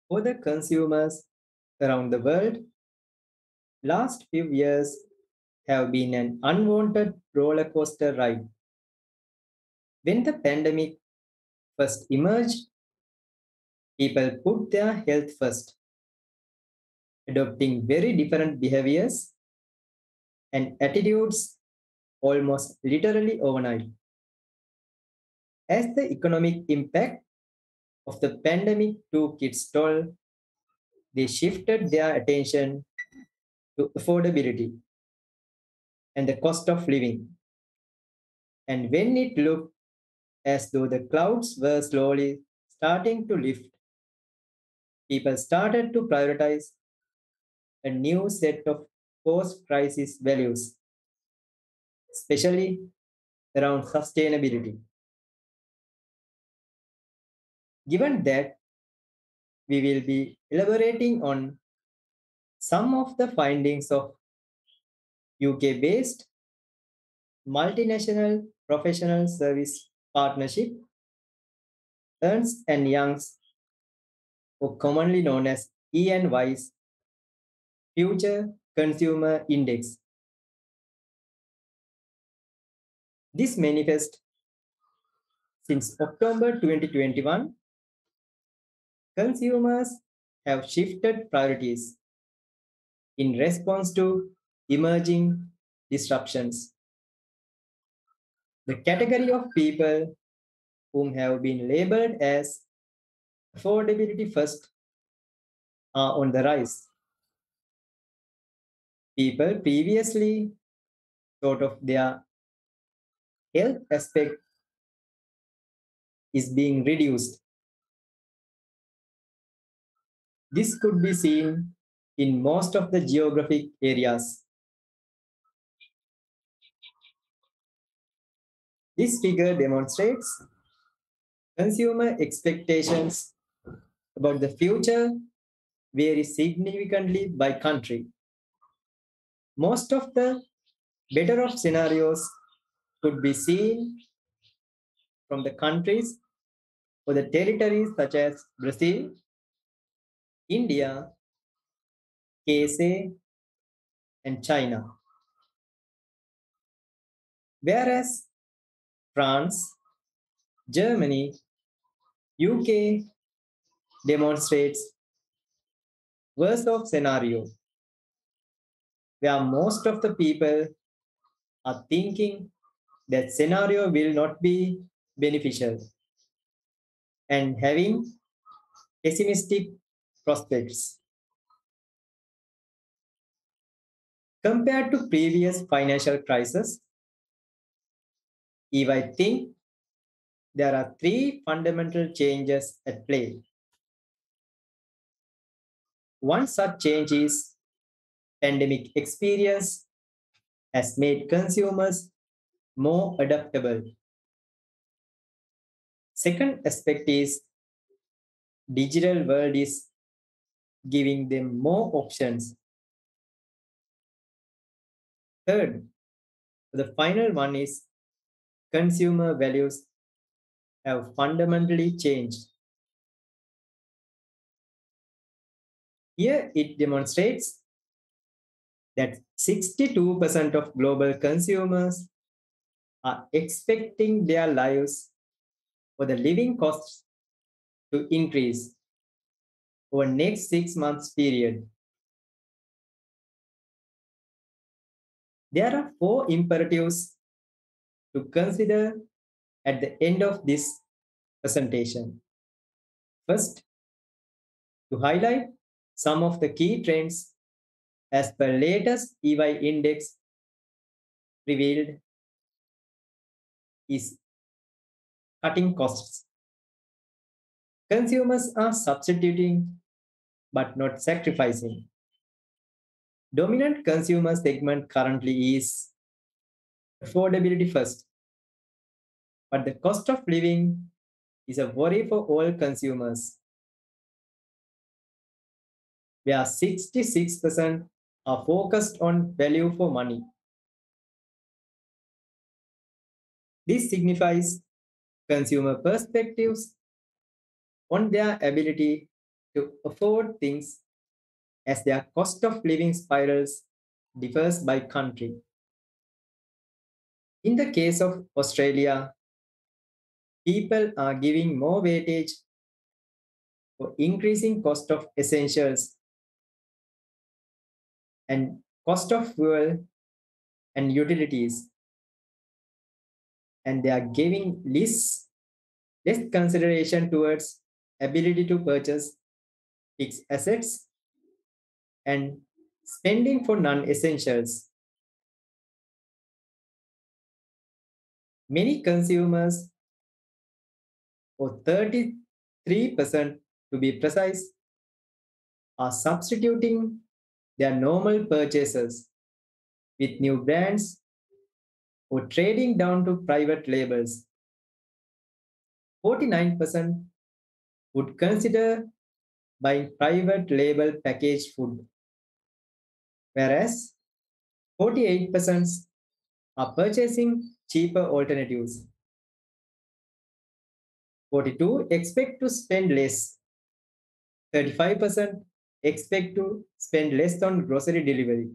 For the consumers around the world, last few years have been an unwanted roller coaster ride. When the pandemic first emerged, people put their health first, adopting very different behaviors and attitudes almost literally overnight. As the economic impact of the pandemic took its toll, they shifted their attention to affordability and the cost of living. And when it looked as though the clouds were slowly starting to lift, people started to prioritize a new set of post crisis values, especially around sustainability. Given that, we will be elaborating on some of the findings of UK based multinational professional service partnership, Ernst and Young's, or commonly known as E&Y's Future Consumer Index. This manifest since October 2021, consumers have shifted priorities in response to emerging disruptions. The category of people whom have been labeled as affordability first are on the rise. People previously thought of their health aspect is being reduced. This could be seen in most of the geographic areas. This figure demonstrates consumer expectations about the future vary significantly by country. Most of the better off scenarios could be seen from the countries or the territories such as Brazil, India, KSA, and China. Whereas France, Germany, UK demonstrates worse off scenario where most of the people are thinking that scenario will not be beneficial and having pessimistic prospects. Compared to previous financial crises, if I think there are three fundamental changes at play. One such change is pandemic experience has made consumers more adaptable. Second aspect is digital world is giving them more options. Third, the final one is consumer values have fundamentally changed. Here it demonstrates that 62% of global consumers are expecting their lives for the living costs to increase over next 6 months period. There are four imperatives to consider at the end of this presentation. First, to highlight some of the key trends as per latest EY index revealed is cutting costs. Consumers are substituting but not sacrificing. Dominant consumer segment currently is affordability first, but the cost of living is a worry for all consumers, where 66% are focused on value for money. This signifies consumer perspectives on their ability to afford things as their cost of living spirals differs by country. In the case of Australia, people are giving more weightage for increasing cost of essentials and cost of fuel and utilities, and they are giving less consideration towards ability to purchase fixed assets and spending for non-essentials. Many consumers, or 33% to be precise, are substituting their normal purchases with new brands or trading down to private labels. 49% would consider buying private label packaged food, whereas 48% are purchasing cheaper alternatives. 42 expect to spend less. 35% expect to spend less on grocery delivery.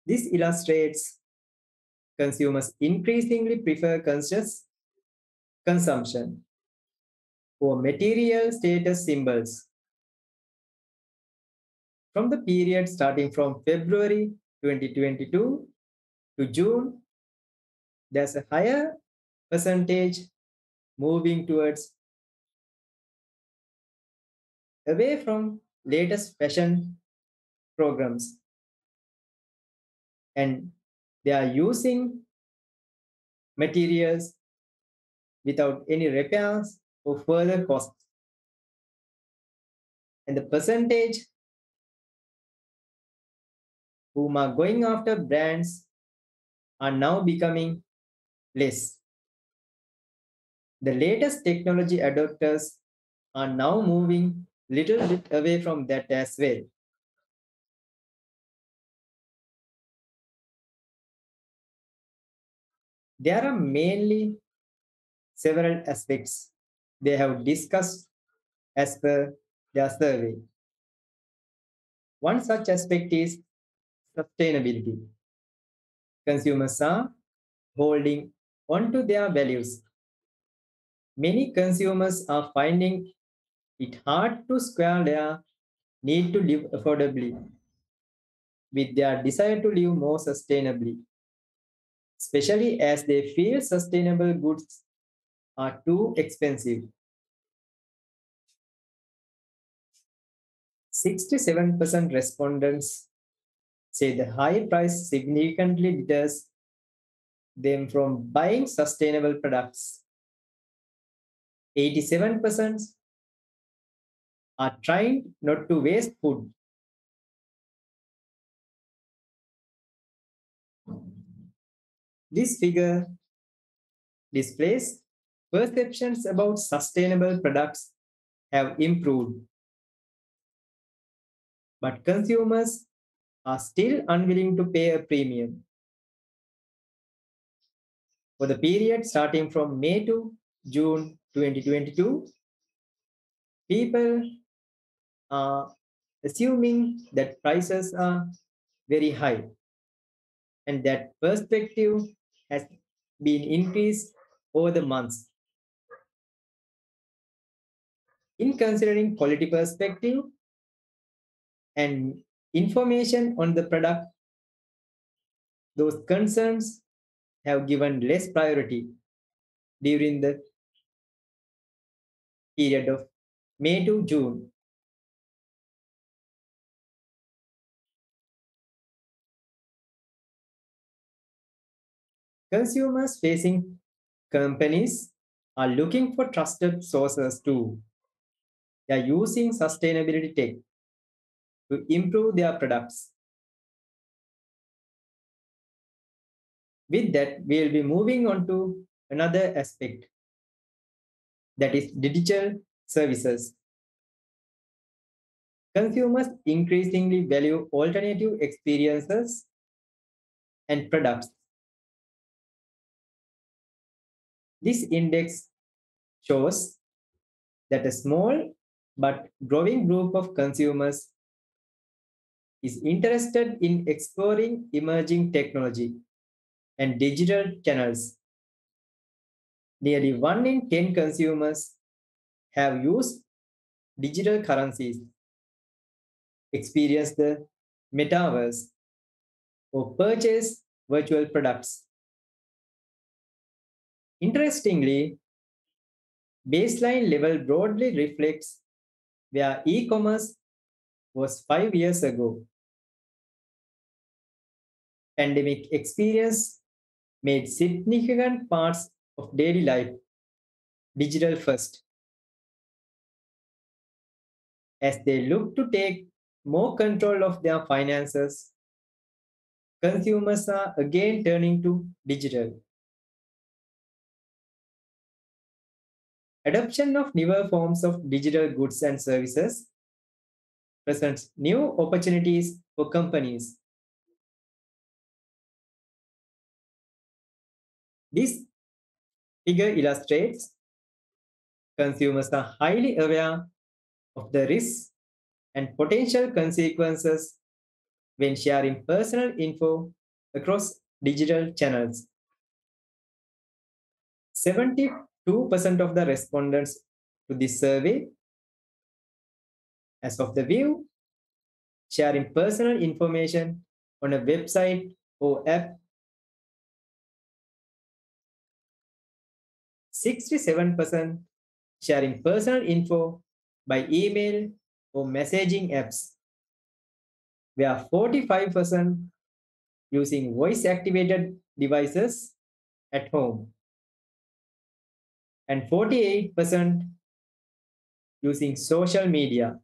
This illustrates consumers increasingly prefer conscious consumption for material status symbols. From the period starting from February 2022 to June, there's a higher percentage moving towards away from latest fashion programs, and they are using materials without any repairs or further costs. And the percentage whom are going after brands are now becoming less. The latest technology adopters are now moving little bit away from that as well. There are mainly several aspects they have discussed as per their survey. One such aspect is sustainability. Consumers are holding on to their values. Many consumers are finding it hard to square their need to live affordably with their desire to live more sustainably, especially as they feel sustainable goods are too expensive. 67% respondents say the high price significantly deters them from buying sustainable products. 87% are trying not to waste food. This figure displays perceptions about sustainable products have improved, but consumers are still unwilling to pay a premium. For the period starting from May to June 2022, people are assuming that prices are very high and that perspective has been increased over the months. In considering quality perspective and information on the product, those concerns have given less priority during the period of May to June. Consumers facing companies are looking for trusted sources too. They are using sustainability tech to improve their products. With that, we will be moving on to another aspect, that is digital services. Consumers increasingly value alternative experiences and products. This index shows that a small but growing group of consumers is interested in exploring emerging technology and digital channels. Nearly 1 in 10 consumers have used digital currencies, experienced the metaverse, or purchased virtual products. Interestingly, baseline level broadly reflects where e-commerce was 5 years ago. Pandemic experience made significant parts of daily life digital first as they look to take more control of their finances. Consumers are again turning to digital. Adoption of newer forms of digital goods and services presents new opportunities for companies. This figure illustrates consumers are highly aware of the risks and potential consequences when sharing personal info across digital channels. 72% of the respondents to this survey, as of the view, sharing personal information on a website or app. 67% sharing personal info by email or messaging apps, where 45% using voice activated devices at home and 48% using social media.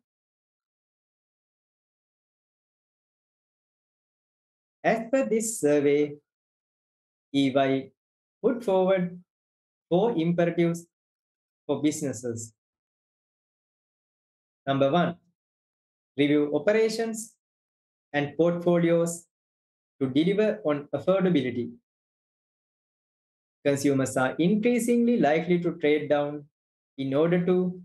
As per this survey, EY put forward four imperatives for businesses. Number one, review operations and portfolios to deliver on affordability. Consumers are increasingly likely to trade down in order to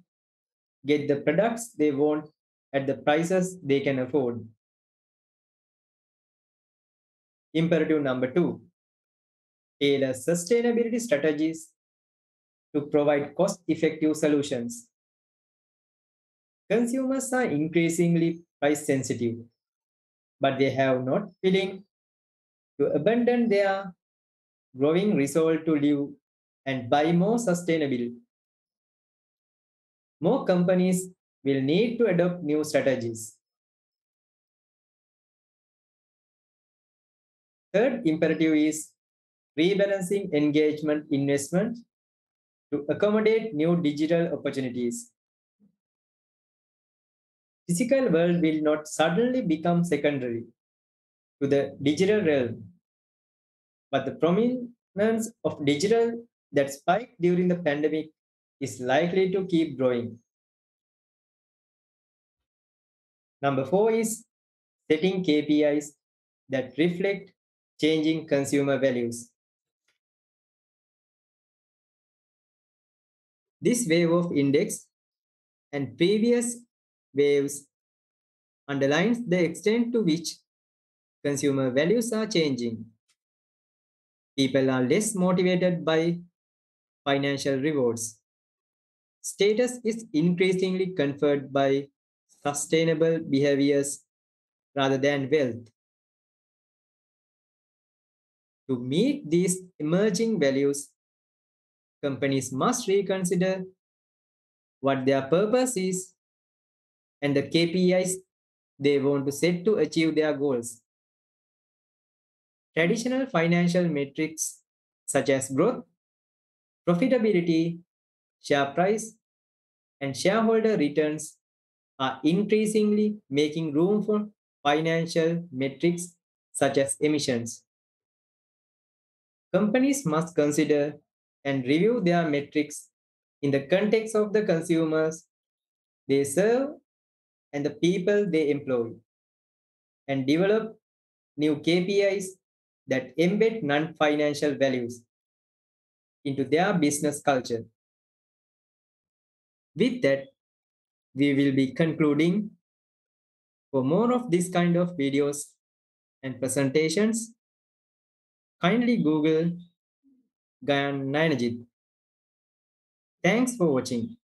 get the products they want at the prices they can afford. Imperative number two, tailor sustainability strategies to provide cost effective solutions. Consumers are increasingly price sensitive, but they have not willing to abandon their growing resolve to live and buy more sustainable. More companies will need to adopt new strategies. Third imperative is rebalancing engagement investment to accommodate new digital opportunities. Physical world will not suddenly become secondary to the digital realm, but the prominence of digital that spiked during the pandemic is likely to keep growing. Number four is setting KPIs that reflect changing consumer values. This wave of index and previous waves underlines the extent to which consumer values are changing. People are less motivated by financial rewards. Status is increasingly conferred by sustainable behaviors rather than wealth. To meet these emerging values, companies must reconsider what their purpose is and the KPIs they want to set to achieve their goals. Traditional financial metrics such as growth, profitability, share price, and shareholder returns are increasingly making room for financial metrics such as emissions. Companies must consider and review their metrics in the context of the consumers they serve and the people they employ, and develop new KPIs that embed non financial values into their business culture. With that, we will be concluding. For more of this kind of videos and presentations, kindly Google Gayan Nayanajith. Thanks for watching.